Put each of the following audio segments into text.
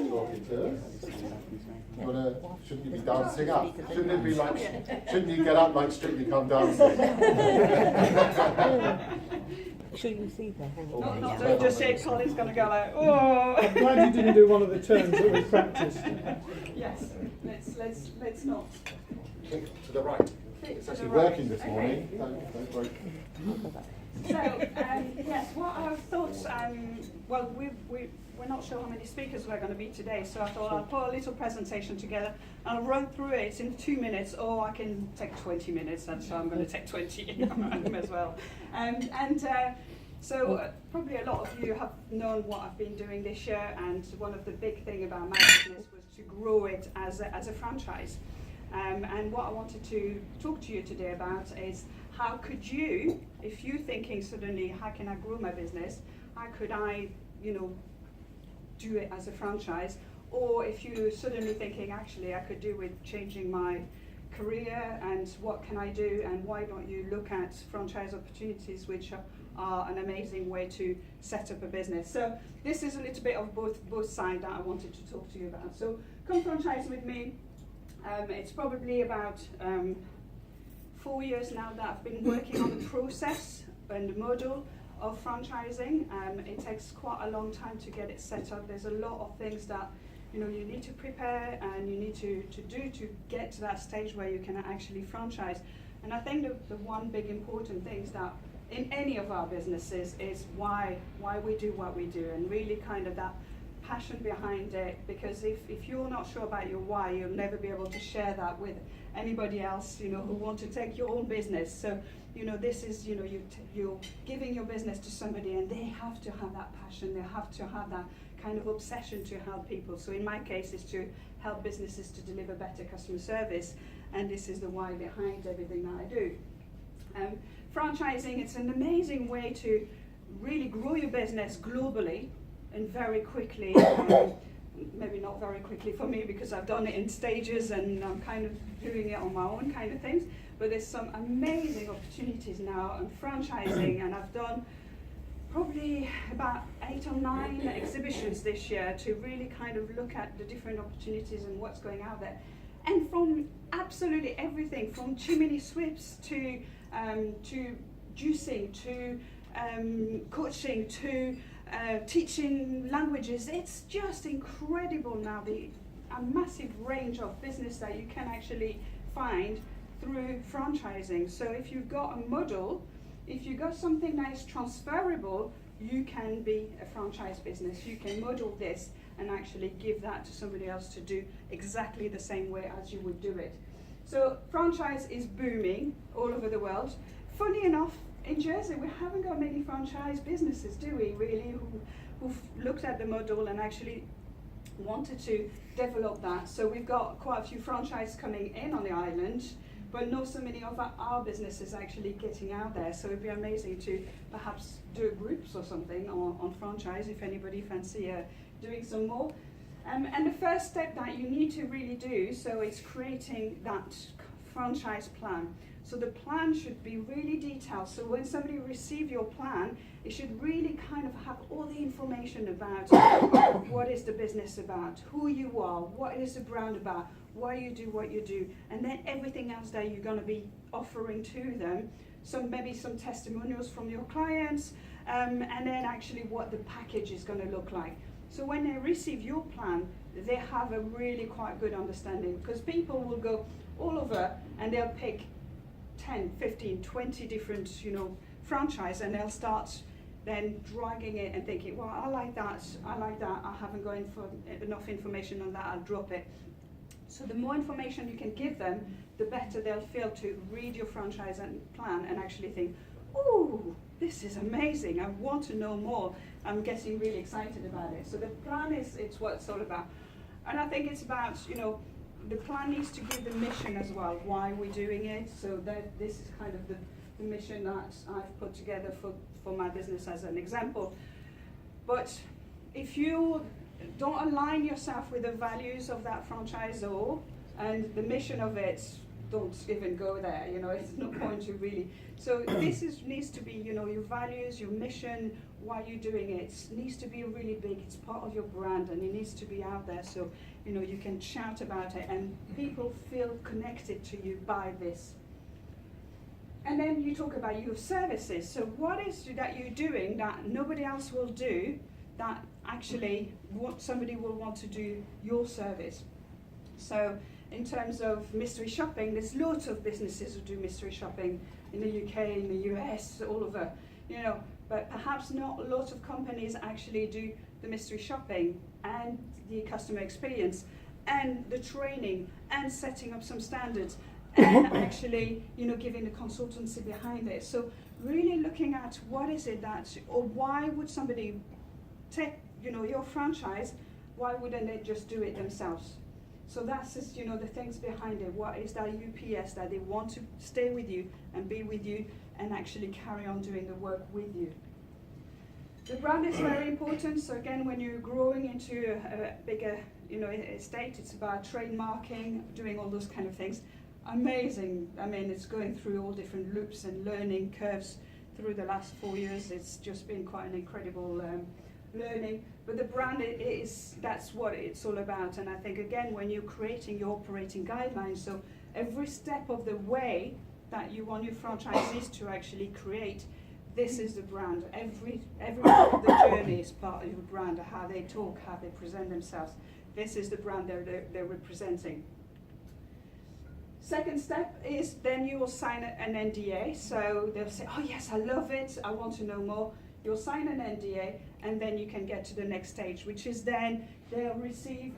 Talking to us. Shouldn't you be dancing up? Shouldn't it be like, shouldn't you get up like Strictly Come Dancing? Sure you see that. Don't just say Colin's going to go like, oh. I'm glad you didn't do one of the turns that we practiced. Yes, let's not. Kick to the right. It's actually working this morning. Don't worry. So, yes, what I thought, well, we're not sure how many speakers we're going to be today, so I thought I'll put a little presentation together. I'll run through it in 2 minutes, or I can take 20 minutes, and so I'm going to take 20 as well. So probably a lot of you have known what I've been doing this year, and one of the big thing about my business was to grow it as a franchise. And what I wanted to talk to you today about is how could you, if you're thinking suddenly, how can I grow my business? How could I, do it as a franchise? Or if you're suddenly thinking, actually, I could do with changing my career, and what can I do? And why don't you look at franchise opportunities, which are an amazing way to set up a business? So this is a little bit of both sides that I wanted to talk to you about. So come franchise with me. It's probably about 4 years now that I've been working on the process and the model of franchising. It takes quite a long time to get it set up. There's a lot of things that you need to prepare and you need to do to get to that stage where you can actually franchise. And I think the one big important thing is that in any of our businesses is why we do what we do, and really kind of that passion behind it, because if you're not sure about your why, you'll never be able to share that with anybody else who want to take your own business. So this is you're giving your business to somebody, and they have to have that passion, they have to have that kind of obsession to help people. So in my case, is to help businesses to deliver better customer service, and this is the why behind everything that I do. Franchising, it's an amazing way to really grow your business globally and very quickly. Maybe not very quickly for me, because I've done it in stages and I'm kind of doing it on my own kind of things, but there's some amazing opportunities now in franchising, and I've done probably about 8 or 9 exhibitions this year to really kind of look at the different opportunities and what's going out there. And from absolutely everything, from chimney sweeps to juicing, to coaching, to teaching languages. It's just incredible now, a massive range of business that you can actually find through franchising. So if you've got a model, if you've got something that is transferable, you can be a franchise business. You can model this and actually give that to somebody else to do exactly the same way as you would do it. So franchise is booming all over the world. Funny enough, in Jersey, we haven't got many franchise businesses, do we, really, who've looked at the model and actually wanted to develop that. So we've got quite a few franchises coming in on the island, but not so many of our businesses actually getting out there. So it'd be amazing to perhaps do groups or something on franchise, if anybody fancy doing some more. And the first step that you need to really do, so it's creating that franchise plan. So the plan should be really detailed. So when somebody receives your plan, it should really kind of have all the information about what is the business about, who you are, what is the brand about, why you do what you do, and then everything else that you're going to be offering to them. Maybe some testimonials from your clients, and then actually what the package is going to look like. So when they receive your plan, they have a really quite good understanding, because people will go all over and they'll pick 10, 15, 20 different, franchise, and they'll start then dragging it and thinking, well, I like that, I haven't got enough information on that, I'll drop it. So the more information you can give them, the better they'll feel to read your franchise and plan and actually think, ooh, this is amazing, I want to know more, I'm getting really excited about it. So the plan it's what it's all about. And I think it's about, the plan needs to give the mission as well, why we're doing it. So this is kind of the mission that I've put together for my business as an example. But if you don't align yourself with the values of that franchisor and the mission of it, don't even go there, it's no point to really. So this needs to be, your values, your mission, why you're doing it. It needs to be really big. It's part of your brand, and it needs to be out there so you can shout about it and people feel connected to you by this. And then you talk about your services. So what is it that you're doing that nobody else will do, that actually somebody will want to do your service? So in terms of mystery shopping, there's lots of businesses who do mystery shopping in the UK, in the US, all over, but perhaps not a lot of companies actually do the mystery shopping and the customer experience and the training and setting up some standards and actually, giving the consultancy behind it. So really looking at what is it that, or why would somebody take, your franchise, why wouldn't they just do it themselves? So that's just, the things behind it. What is that UPS that they want to stay with you and be with you and actually carry on doing the work with you? The brand is very important. So again, when you're growing into a bigger, estate, it's about trademarking, doing all those kind of things. Amazing. I mean, it's going through all different loops and learning curves through the last 4 years. It's just been quite an incredible learning. But the brand that's what it's all about. And I think, again, when you're creating your operating guidelines, so every step of the way that you want your franchisees to actually create, this is the brand. Every part of the journey is part of your brand, how they talk, how they present themselves. This is the brand they're representing. Second step is then you will sign an NDA. So they'll say, oh yes, I love it, I want to know more. You'll sign an NDA, and then you can get to the next stage, which is then they'll receive,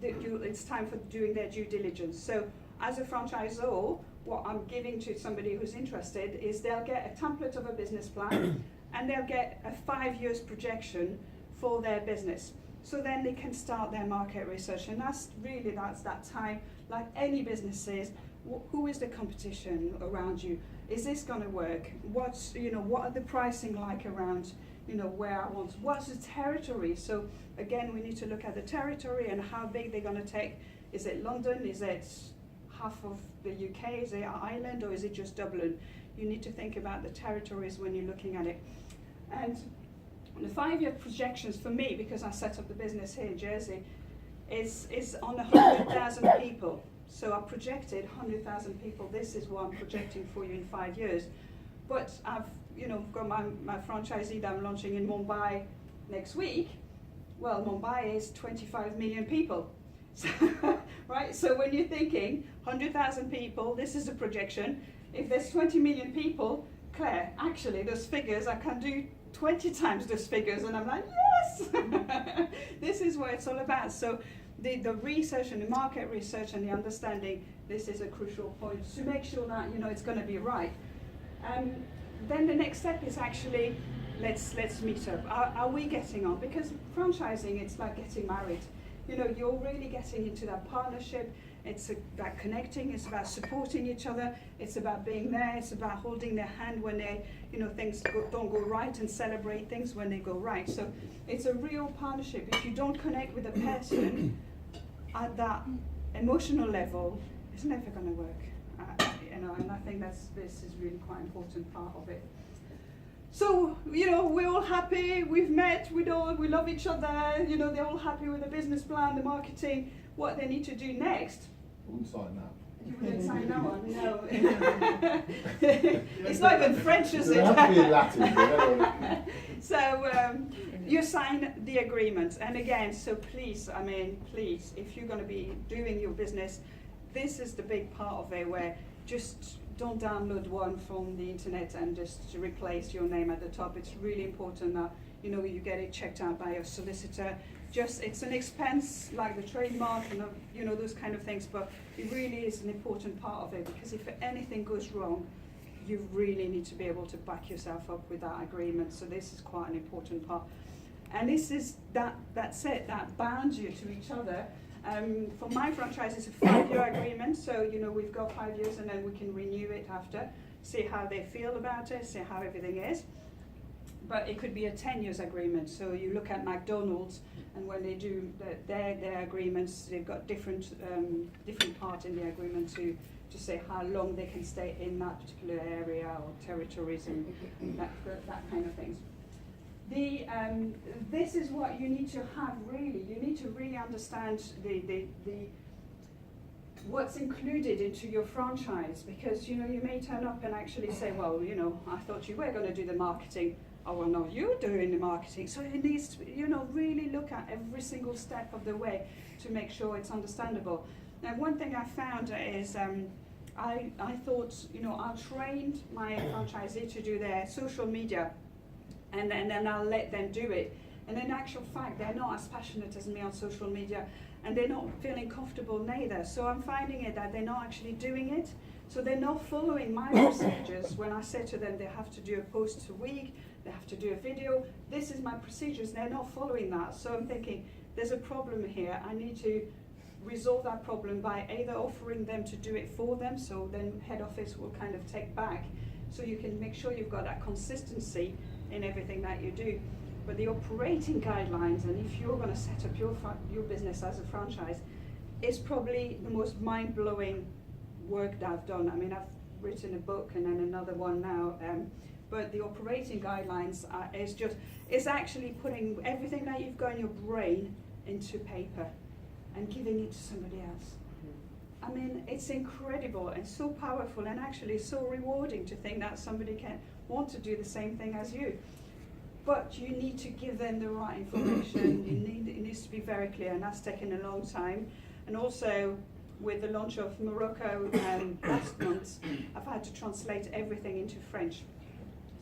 it's time for doing their due diligence. So as a franchisor, what I'm giving to somebody who's interested is they'll get a template of a business plan and they'll get a 5 years projection for their business. So then they can start their market research, and that's that time, like any business says, who is the competition around you? Is this going to work? What are the pricing like around, where I want? What's the territory? So again, we need to look at the territory and how big they're going to take. Is it London? Is it half of the UK? Is it Ireland, or is it just Dublin? You need to think about the territories when you're looking at it. And the 5 year projections for me, because I set up the business here in Jersey, is on 100,000 people. So I projected 100,000 people. This is what I'm projecting for you in 5 years. But I've got my franchisee that I'm launching in Mumbai next week. Well, Mumbai is 25 million people. So, right? So when you're thinking 100,000 people, this is a projection. If there's 20 million people, Claire, actually those figures, I can do 20 times those figures, and I'm like, yes! This is what it's all about. So the research and the market research and the understanding, this is a crucial point to make sure that it's going to be right. Then the next step is actually, let's meet up. Are we getting on? Because franchising, it's like getting married. You're really getting into that partnership. It's about connecting. It's about supporting each other. It's about being there. It's about holding their hand when they, things don't go right, and celebrate things when they go right. So it's a real partnership. If you don't connect with a person at that emotional level, it's never going to work. And I think this is really quite an important part of it. So, we're all happy, we've met, we love each other, they're all happy with the business plan, the marketing. What they need to do next. I wouldn't sign that. You wouldn't sign that one, no. It's not even French, is it? It has to be in Latin, but So, you sign the agreement. And again, so please, if you're going to be doing your business, this is the big part of it, where just don't download one from the internet and just replace your name at the top. It's really important that you get it checked out by your solicitor. It's an expense like the trademark and those kind of things, but it really is an important part of it, because if anything goes wrong, you really need to be able to back yourself up with that agreement. So this is quite an important part, and this is that's it, that bounds you to each other. For my franchise, it's a 5 year agreement, so we've got 5 years, and then we can renew it after, see how they feel about it, see how everything is. But it could be a 10 years agreement. So you look at McDonald's, and when they do their agreements, they've got different part in the agreement to say how long they can stay in that particular area or territories and that kind of things. This is what you need to have really. You need to really understand the what's included into your franchise, because you may turn up and actually say, well, I thought you were going to do the marketing. Oh, well, no, you're doing the marketing. So it needs to, really look at every single step of the way to make sure it's understandable. Now, one thing I found is I thought, I'll train my franchisee to do their social media, and then I'll let them do it. And in actual fact, they're not as passionate as me on social media, and they're not feeling comfortable neither. So I'm finding it that they're not actually doing it. So they're not following my procedures when I say to them they have to do a post a week, they have to do a video. This is my procedures. They're not following that. So I'm thinking there's a problem here. I need to resolve that problem by either offering them to do it for them, so then head office will kind of take back, so you can make sure you've got that consistency in everything that you do. But the operating guidelines, and if you're going to set up your business as a franchise, is probably the most mind-blowing work that I've done. I mean, I've written a book and then another one now, but the operating guidelines is actually putting everything that you've got in your brain into paper and giving it to somebody else. I mean, it's incredible and so powerful, and actually so rewarding to think that somebody can want to do the same thing as you. But you need to give them the right information. It needs to be very clear, and that's taken a long time. And also, with the launch of Morocco last month, I've had to translate everything into French.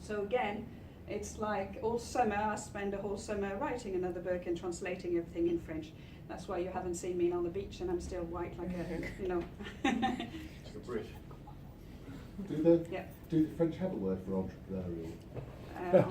So again, it's like all summer, I spend the whole summer writing another book and translating everything in French. That's why you haven't seen me on the beach and I'm still white like a, It's the British. Do Yeah. the French have a word for entrepreneurial? No.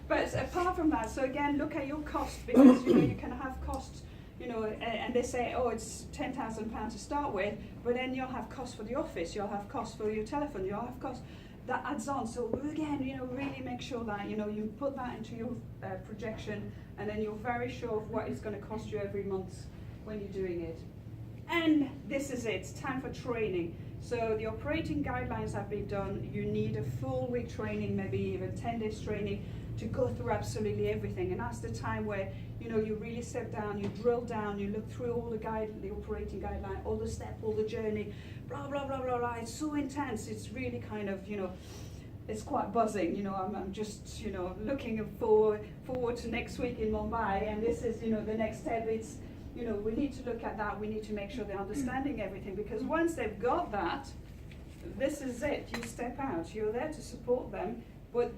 But apart from that, so again, look at your cost, because you can have costs, and they say, oh, it's £10,000 to start with, but then you'll have costs for the office, you'll have costs for your telephone, you'll have costs that adds on. So again, really make sure that you put that into your projection, and then you're very sure of what it's going to cost you every month when you're doing it. And this is it, time for training. So the operating guidelines have been done. You need a full week training, maybe even 10 days training, to go through absolutely everything. And that's the time where you really sit down, you drill down, you look through all the operating guideline, all the steps, all the journey, blah blah blah blah blah. It's so intense. It's really kind of it's quite buzzing. I'm just looking forward to next week in Mumbai, and this is the next step. It's we need to look at that. We need to make sure they're understanding everything, because once they've got that, this is it. You step out. You're there to support them, but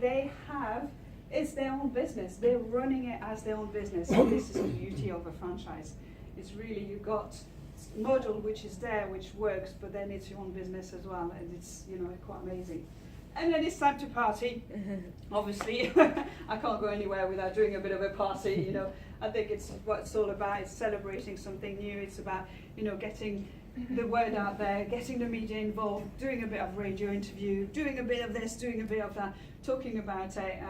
it's their own business. They're running it as their own business. And this is the beauty of a franchise. It's really, you've got model which is there, which works, but then it's your own business as well, and it's quite amazing. And then it's time to party. Obviously, I can't go anywhere without doing a bit of a party. I think it's what it's all about. It's celebrating something new. It's about getting the word out there, getting the media involved, doing a bit of radio interview, doing a bit of this, doing a bit of that, talking about it.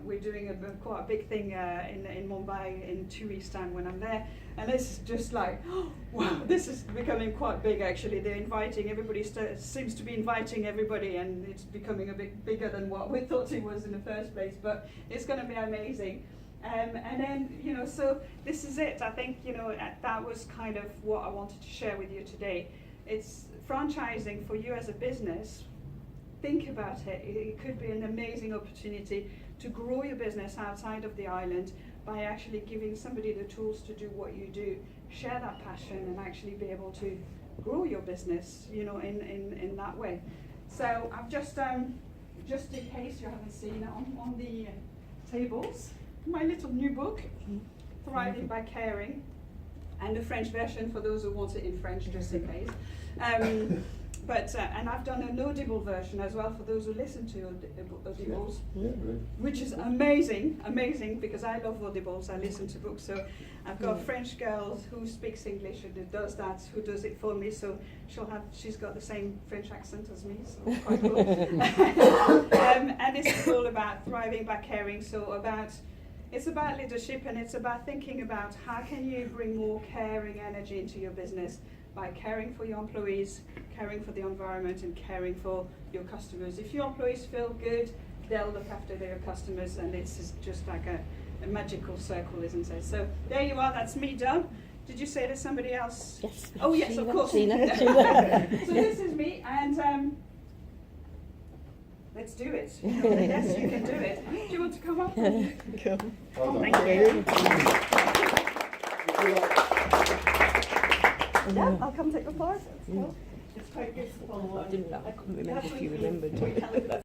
We're doing quite a big thing in Mumbai in 2 weeks' time when I'm there, and this is just like, oh, wow, this is becoming quite big actually. They're inviting everybody, seems to be inviting everybody, and it's becoming a bit bigger than what we thought it was in the first place, but it's going to be amazing. And then, so this is it. I think, that was kind of what I wanted to share with you today. It's franchising for you as a business. Think about it. It could be an amazing opportunity to grow your business outside of the island by actually giving somebody the tools to do what you do, share that passion, and actually be able to grow your business, in that way. So I've just in case you haven't seen it on the tables, my little new book, Thriving by Caring, and the French version for those who want it in French, just in case. And I've done an Audible version as well for those who listen to Audibles, which is amazing, because I love Audibles. I listen to books, so I've got a French girl who speaks English and does it for me. So she's got the same French accent as me, so quite cool. And this is all about thriving by caring. So it's about leadership, and it's about thinking about how can you bring more caring energy into your business by caring for your employees, caring for the environment, and caring for your customers. If your employees feel good, they'll look after their customers, and this is just like a magical circle, isn't it? So there you are, that's me done. Did you say there's somebody else? Yes. Oh yes, of course. Sheila. So this is me, and let's do it. Yes, you can do it. Do you want to come up? Cool. Well done. Thank you. Would you like- Yeah, I'll come take the part. It's quite good. I couldn't remember if you remembered.